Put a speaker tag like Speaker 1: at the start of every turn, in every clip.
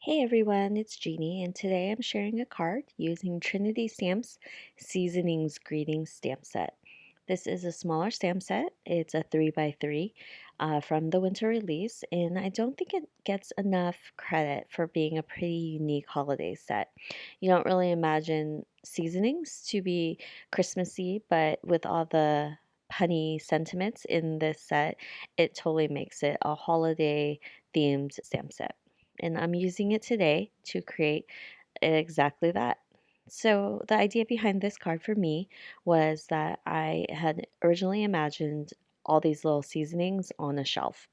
Speaker 1: Hey everyone, it's Jeannie, and today I'm sharing a card using Trinity Stamps Seasonings Greetings stamp set. This is a smaller stamp set. It's a 3x3 from the winter release, and I don't think it gets enough credit for being a pretty unique holiday set. You don't really imagine seasonings to be Christmassy, but with all the punny sentiments in this set, it totally makes it a holiday themed stamp set, and I'm using it today to create exactly that. So, the idea behind this card for me was that I had originally imagined all these little seasonings on a shelf.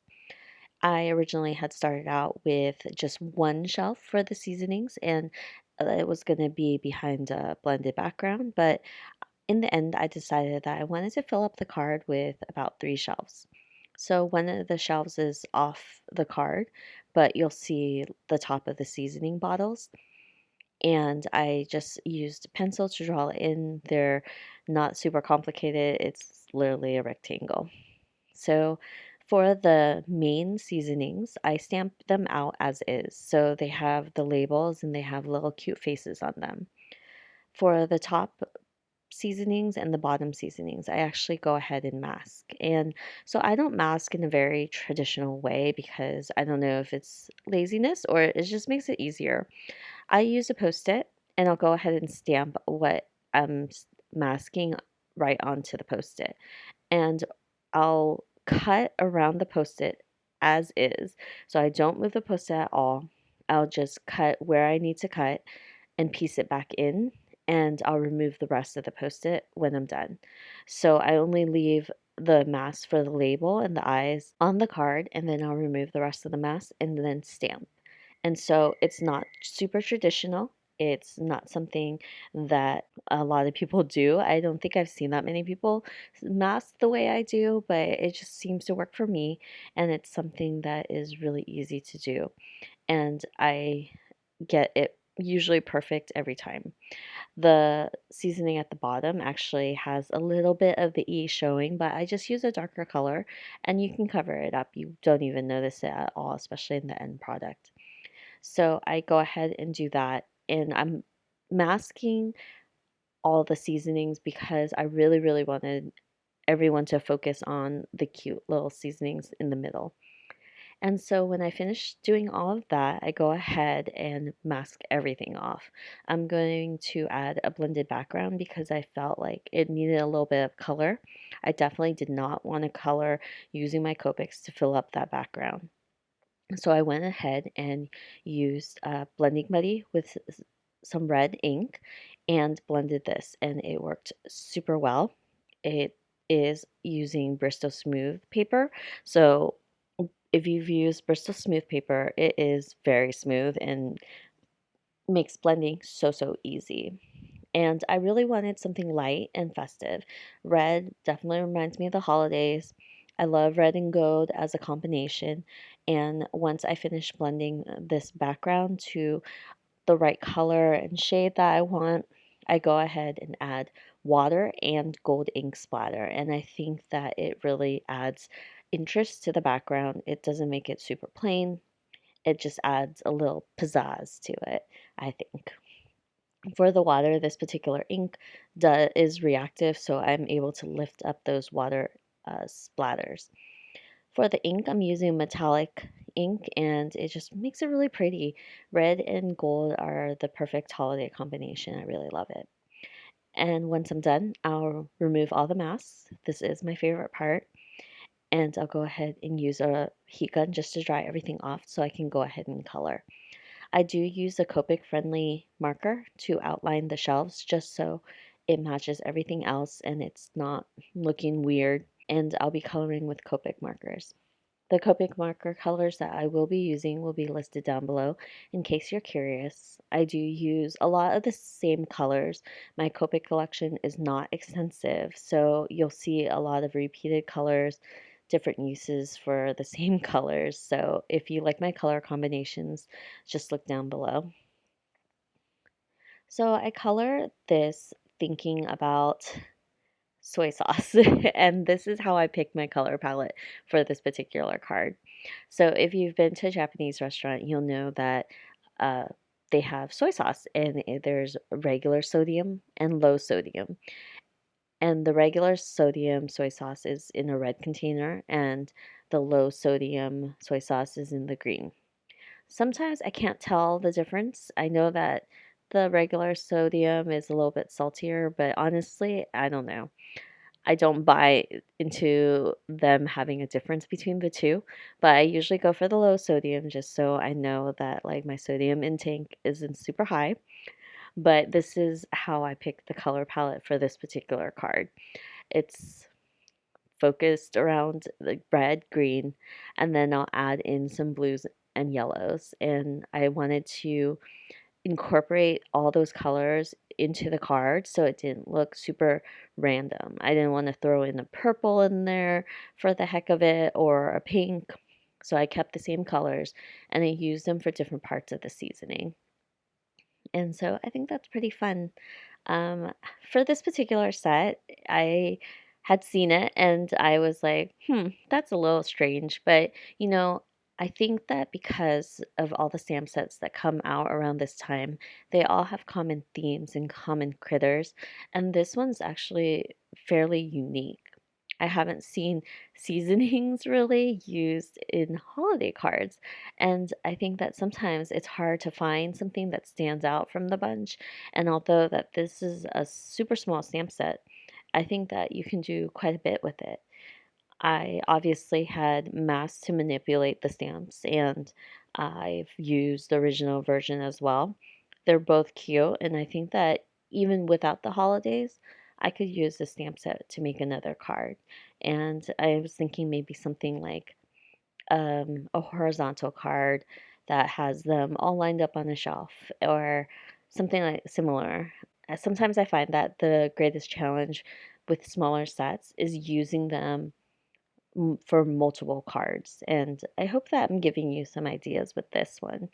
Speaker 1: I originally had started out with just one shelf for the seasonings, and it was going to be behind a blended background. But in the end, I decided that I wanted to fill up the card with about three shelves. So one of the shelves is off the card, but you'll see the top of the seasoning bottles. And I just used pencil to draw in. They're not super complicated. It's literally a rectangle. So for the main seasonings, I stamped them out as is. So they have the labels and they have little cute faces on them. For the top seasonings and the bottom seasonings, I actually go ahead and mask. And so I don't mask in a very traditional way because I don't know if it's laziness or it just makes it easier. I use a post-it and I'll go ahead and stamp what I'm masking right onto the post-it. And I'll cut around the post-it as is. So I don't move the post-it at all. I'll just cut where I need to cut and piece it back in, and I'll remove the rest of the post-it when I'm done. So I only leave the mask for the label and the eyes on the card, and then I'll remove the rest of the mask and then stamp. And so it's not super traditional. It's not something that a lot of people do. I don't think I've seen that many people mask the way I do, but it just seems to work for me. And it's something that is really easy to do. And I get it usually perfect every time. The seasoning at the bottom actually has a little bit of the E showing, but I just use a darker color and you can cover it up. You don't even notice it at all, especially in the end product. So I go ahead and do that, and I'm masking all the seasonings because I really, really wanted everyone to focus on the cute little seasonings in the middle. And so when I finish doing all of that, I go ahead and mask everything off. I'm going to add a blended background because I felt like it needed a little bit of color. I definitely did not want to color using my Copics to fill up that background. So I went ahead and used Blending Buddy with some red ink and blended this, and it worked super well. It is using Bristol Smooth paper. So if you've used Bristol Smooth paper, it is very smooth and makes blending so easy. And I really wanted something light and festive. Red definitely reminds me of the holidays. I love red and gold as a combination. And once I finish blending this background to the right color and shade that I want, I go ahead and add water and gold ink splatter. And I think that it really adds interest to the background. It doesn't make it super plain. It just adds a little pizzazz to it, I think. For the water, this particular ink is reactive, so I'm able to lift up those water splatters. For the ink, I'm using metallic ink, and it just makes it really pretty. Red and gold are the perfect holiday combination. I really love it. And once I'm done, I'll remove all the masks. This is my favorite part. And I'll go ahead and use a heat gun just to dry everything off so I can go ahead and color. I do use a Copic friendly marker to outline the shelves just so it matches everything else and it's not looking weird. And I'll be coloring with Copic markers. The Copic marker colors that I will be using will be listed down below in case you're curious. I do use a lot of the same colors. My Copic collection is not extensive, so you'll see a lot of repeated colors, different uses for the same colors. So if you like my color combinations, just look down below. So I color this thinking about soy sauce. And this is how I pick my color palette for this particular card. So if you've been to a Japanese restaurant, you'll know that uh, they have soy sauce, and there's regular sodium and low sodium. And the regular sodium soy sauce is in a red container, and the low sodium soy sauce is in the green. Sometimes I can't tell the difference. I know that the regular sodium is a little bit saltier, but honestly, I don't know. I don't buy into them having a difference between the two, but I usually go for the low sodium just so I know that like my sodium intake isn't super high. But this is how I picked the color palette for this particular card. It's focused around like red, green, and then I'll add in some blues and yellows. And I wanted to incorporate all those colors into the card so it didn't look super random. I didn't want to throw in a purple in there for the heck of it or a pink. So I kept the same colors and I used them for different parts of the seasoning. And so I think that's pretty fun. Um, for this particular set, I had seen it and I was like, that's a little strange. But, you know, I think that because of all the stamp sets that come out around this time, they all have common themes and common critters. And this one's actually fairly unique. I haven't seen seasonings really used in holiday cards. And I think that sometimes it's hard to find something that stands out from the bunch. And although that this is a super small stamp set, I think that you can do quite a bit with it. I obviously had mass to manipulate the stamps, and I've used the original version as well. They're both cute, and I think that even without the holidays, I could use the stamp set to make another card. And I was thinking maybe something like a horizontal card that has them all lined up on a shelf or something like similar. Sometimes I find that the greatest challenge with smaller sets is using them for multiple cards. And I hope that I'm giving you some ideas with this one.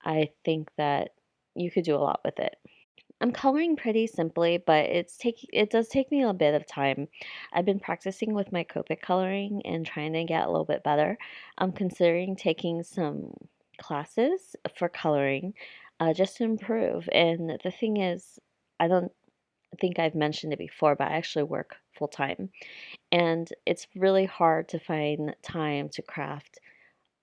Speaker 1: I think that you could do a lot with it. I'm coloring pretty simply, but it does take me a bit of time. I've been practicing with my Copic coloring and trying to get a little bit better. I'm considering taking some classes for coloring just to improve. And the thing is, I don't think I've mentioned it before, but I actually work full time. And it's really hard to find time to craft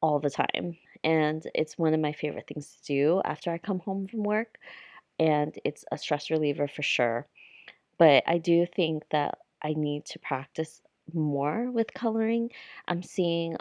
Speaker 1: all the time. And it's one of my favorite things to do after I come home from work, and it's a stress reliever for sure. But I do think that I need to practice more with coloring. I'm seeing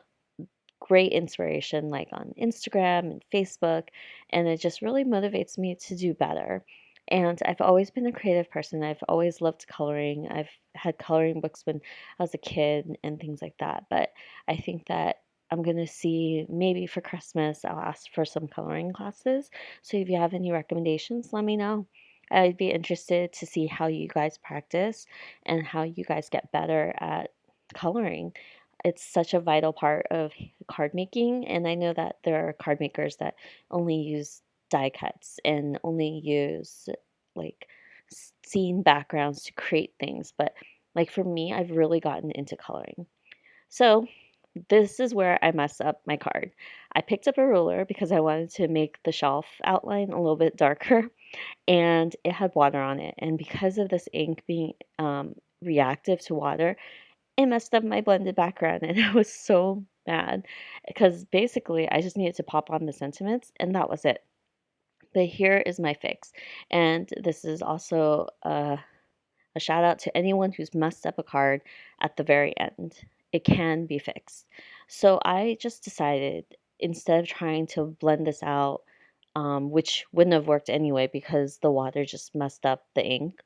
Speaker 1: great inspiration like on Instagram and Facebook, and it just really motivates me to do better. And I've always been a creative person. I've always loved coloring. I've had coloring books when I was a kid and things like that. But I think that I'm going to see maybe for Christmas, I'll ask for some coloring classes. So if you have any recommendations, let me know. I'd be interested to see how you guys practice and how you guys get better at coloring. It's such a vital part of card making, and I know that there are card makers that only use die cuts and only use like scene backgrounds to create things, but like for me, I've really gotten into coloring. So this is where I mess up my card. I picked up a ruler because I wanted to make the shelf outline a little bit darker, and it had water on it. And because of this ink being reactive to water, it messed up my blended background, and I was so mad because basically I just needed to pop on the sentiments and that was it. But here is my fix. And this is also a shout out to anyone who's messed up a card at the very end. It can be fixed. So I just decided instead of trying to blend this out, which wouldn't have worked anyway because the water just messed up the ink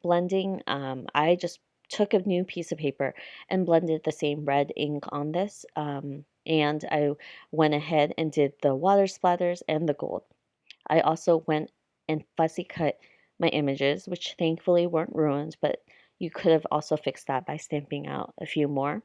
Speaker 1: blending, I just took a new piece of paper and blended the same red ink on this. And I went ahead and did the water splatters and the gold. I also went and fussy cut my images, which thankfully weren't ruined, but you could have also fixed that by stamping out a few more.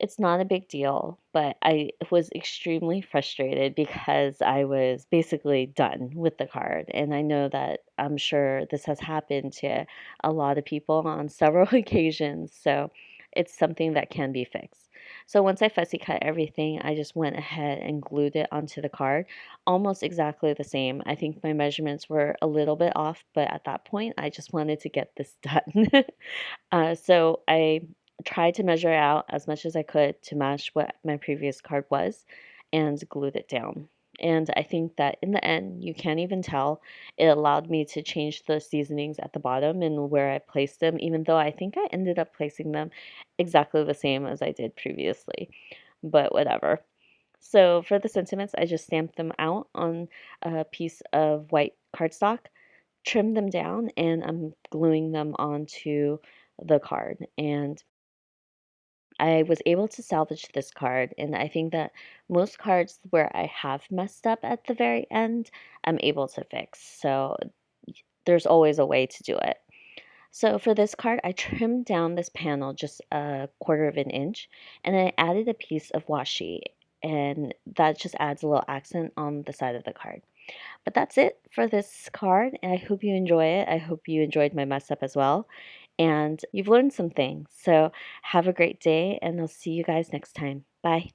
Speaker 1: It's not a big deal, but I was extremely frustrated because I was basically done with the card. And I know that I'm sure this has happened to a lot of people on several occasions. So it's something that can be fixed. So once I fussy cut everything, I just went ahead and glued it onto the card, almost exactly the same. I think my measurements were a little bit off, but at that point, I just wanted to get this done. So I tried to measure out as much as I could to match what my previous card was and glued it down. And I think that in the end, you can't even tell. It allowed me to change the seasonings at the bottom and where I placed them, even though I think I ended up placing them exactly the same as I did previously. But whatever. So for the sentiments, I just stamped them out on a piece of white cardstock, trimmed them down, and I'm gluing them onto the card. And I was able to salvage this card, and I think that most cards where I have messed up at the very end, I'm able to fix. So there's always a way to do it. So for this card, I trimmed down this panel just a quarter of an inch, and I added a piece of washi, and that just adds a little accent on the side of the card. But that's it for this card, and I hope you enjoy it. I hope you enjoyed my mess up as well, and you've learned some things. So have a great day, and I'll see you guys next time. Bye.